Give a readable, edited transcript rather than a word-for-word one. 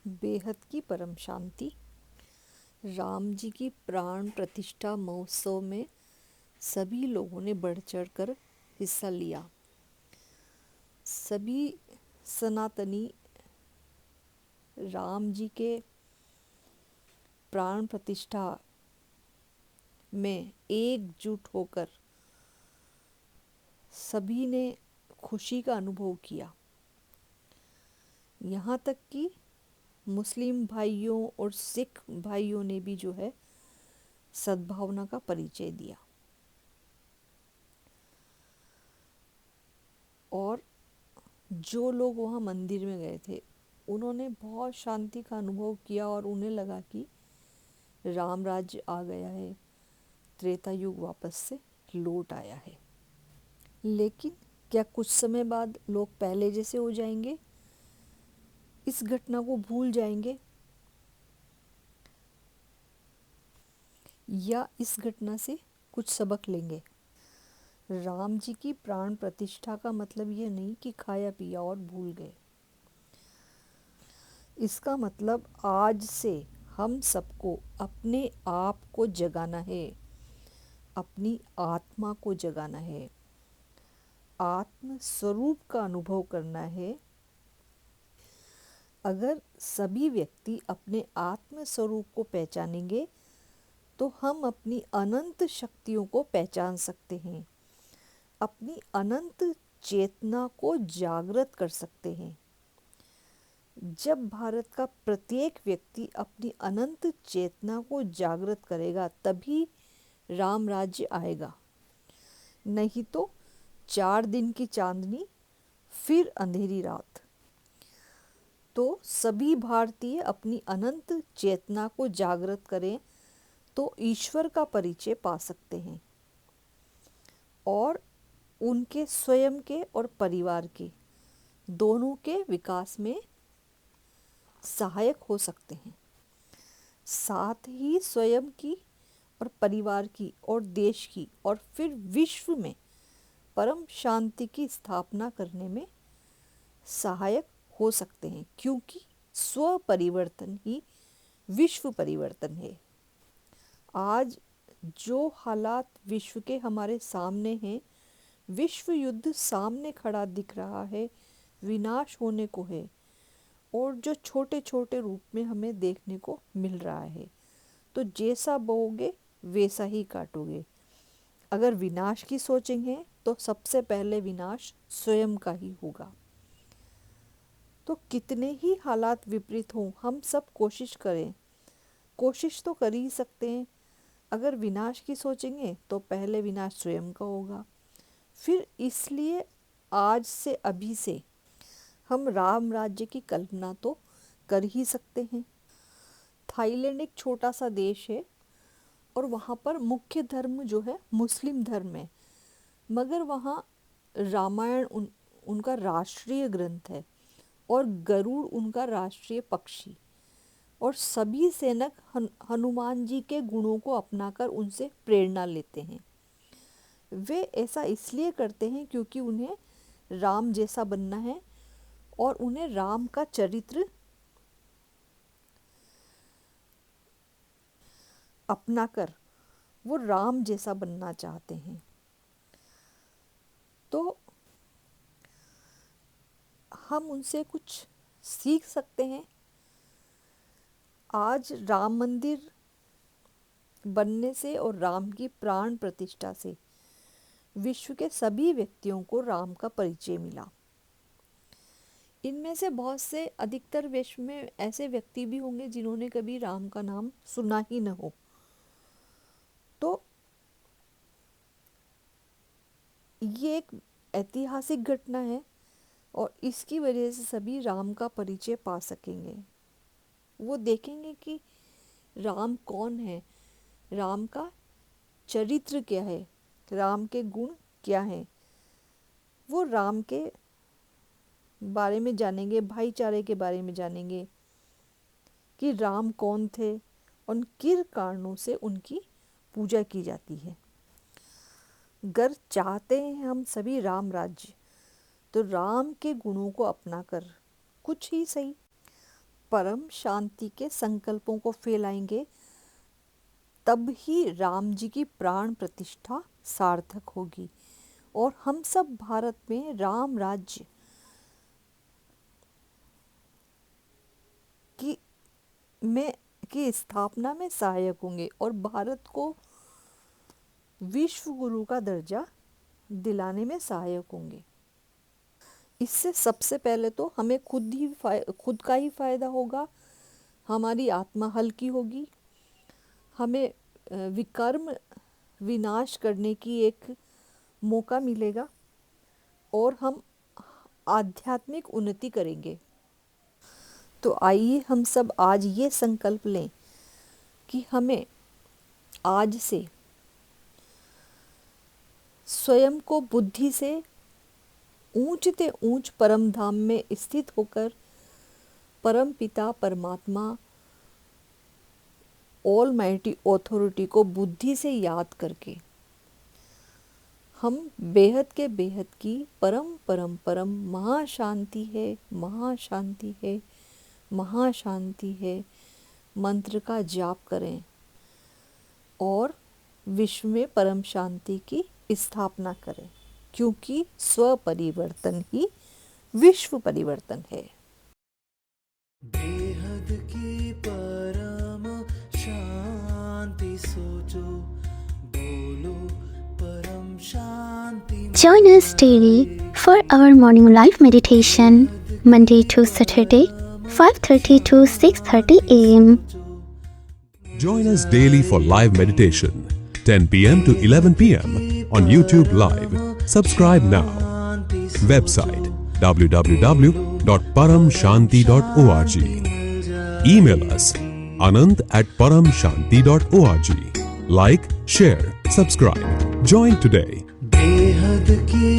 बेहद की परम शांति। राम जी की प्राण प्रतिष्ठा महोत्सव में सभी लोगों ने बढ़ चढ़ कर हिस्सा लिया। सभी सनातनी राम जी के प्राण प्रतिष्ठा में एकजुट होकर सभी ने खुशी का अनुभव किया। यहाँ तक कि मुस्लिम भाइयों और सिख भाइयों ने भी जो है सद्भावना का परिचय दिया। और जो लोग वहाँ मंदिर में गए थे उन्होंने बहुत शांति का अनुभव किया और उन्हें लगा कि राम राज्य आ गया है, त्रेता युग वापस से लौट आया है। लेकिन क्या कुछ समय बाद लोग पहले जैसे हो जाएंगे, इस घटना को भूल जाएंगे, या इस घटना से कुछ सबक लेंगे? राम जी की प्राण प्रतिष्ठा का मतलब ये नहीं कि खाया पिया और भूल गए। इसका मतलब आज से हम सबको अपने आप को जगाना है, अपनी आत्मा को जगाना है, आत्म स्वरूप का अनुभव करना है। अगर सभी व्यक्ति अपने आत्म स्वरूप को पहचानेंगे तो हम अपनी अनंत शक्तियों को पहचान सकते हैं, अपनी अनंत चेतना को जागृत कर सकते हैं। जब भारत का प्रत्येक व्यक्ति अपनी अनंत चेतना को जागृत करेगा तभी राम राज्य आएगा। नहीं तो 4 दिन की चांदनी फिर अंधेरी रात। तो सभी भारतीय अपनी अनंत चेतना को जागृत करें तो ईश्वर का परिचय पा सकते हैं और उनके स्वयं के और परिवार के दोनों के विकास में सहायक हो सकते हैं। साथ ही स्वयं की और परिवार की और देश की और फिर विश्व में परम शांति की स्थापना करने में सहायक हो सकते हैं, क्योंकि स्व परिवर्तन ही विश्व परिवर्तन है। आज जो हालात विश्व के हमारे सामने हैं, विश्व युद्ध सामने खड़ा दिख रहा है, विनाश होने को है और जो छोटे छोटे रूप में हमें देखने को मिल रहा है। तो जैसा बोओगे वैसा ही काटोगे। अगर विनाश की सोचेंगे तो सबसे पहले विनाश स्वयं का ही होगा। तो कितने ही हालात विपरीत हों, हम सब कोशिश करें, कोशिश तो कर ही सकते हैं। अगर विनाश की सोचेंगे तो पहले विनाश स्वयं का होगा। फिर इसलिए आज से अभी से हम राम राज्य की कल्पना तो कर ही सकते हैं। थाईलैंड एक छोटा सा देश है और वहाँ पर मुख्य धर्म जो है मुस्लिम धर्म है, मगर वहाँ रामायण उनका राष्ट्रीय ग्रंथ है और गरुड़ उनका राष्ट्रीय पक्षी। और सभी सैनिक हनुमान जी के गुणों को अपनाकर उनसे प्रेरणा लेते हैं। वे ऐसा इसलिए करते हैं क्योंकि उन्हें राम जैसा बनना है और उन्हें राम का चरित्र अपनाकर वो राम जैसा बनना चाहते हैं। तो हम उनसे कुछ सीख सकते हैं। आज राम मंदिर बनने से और राम की प्राण प्रतिष्ठा से विश्व के सभी व्यक्तियों को राम का परिचय मिला। इनमें से बहुत से, अधिकतर विश्व में ऐसे व्यक्ति भी होंगे जिन्होंने कभी राम का नाम सुना ही न हो। तो ये एक ऐतिहासिक घटना है और इसकी वजह से सभी राम का परिचय पा सकेंगे। वो देखेंगे कि राम कौन है, राम का चरित्र क्या है, राम के गुण क्या हैं। वो राम के बारे में जानेंगे, भाईचारे के बारे में जानेंगे कि राम कौन थे और किन कारणों से उनकी पूजा की जाती है। अगर चाहते हैं हम सभी राम राज्य, तो राम के गुणों को अपनाकर कुछ ही सही परम शांति के संकल्पों को फैलाएंगे, तब ही राम जी की प्राण प्रतिष्ठा सार्थक होगी और हम सब भारत में राम राज्य की स्थापना में सहायक होंगे और भारत को विश्व गुरु का दर्जा दिलाने में सहायक होंगे। इससे सबसे पहले तो हमें खुद का ही फायदा होगा, हमारी आत्मा हल्की होगी, हमें विकर्म विनाश करने की एक मौका मिलेगा और हम आध्यात्मिक उन्नति करेंगे। तो आइए हम सब आज ये संकल्प लें कि हमें आज से स्वयं को बुद्धि से ऊंचते ऊंच परम धाम में स्थित होकर परम पिता परमात्मा ऑलमाइटी ऑथोरिटी को बुद्धि से याद करके हम बेहद के बेहद की परम परम परम महाशांति है, महाशांति है, महाशांति है मंत्र का जाप करें और विश्व में परम शांति की स्थापना करें, क्योंकि स्व परिवर्तन ही विश्व परिवर्तन है। बेहद की परम शांति सोचो, बोलो परम शांति। Join us daily for our morning live meditation, Monday to Saturday, 5:30 to 6:30 a.m. Join us daily for live meditation, 10 p.m. to 11 p.m. on YouTube Live. Subscribe now. Website www.paramshanti.org. Email us anant@paramshanti.org. Like, share, subscribe. Join today. बेहद की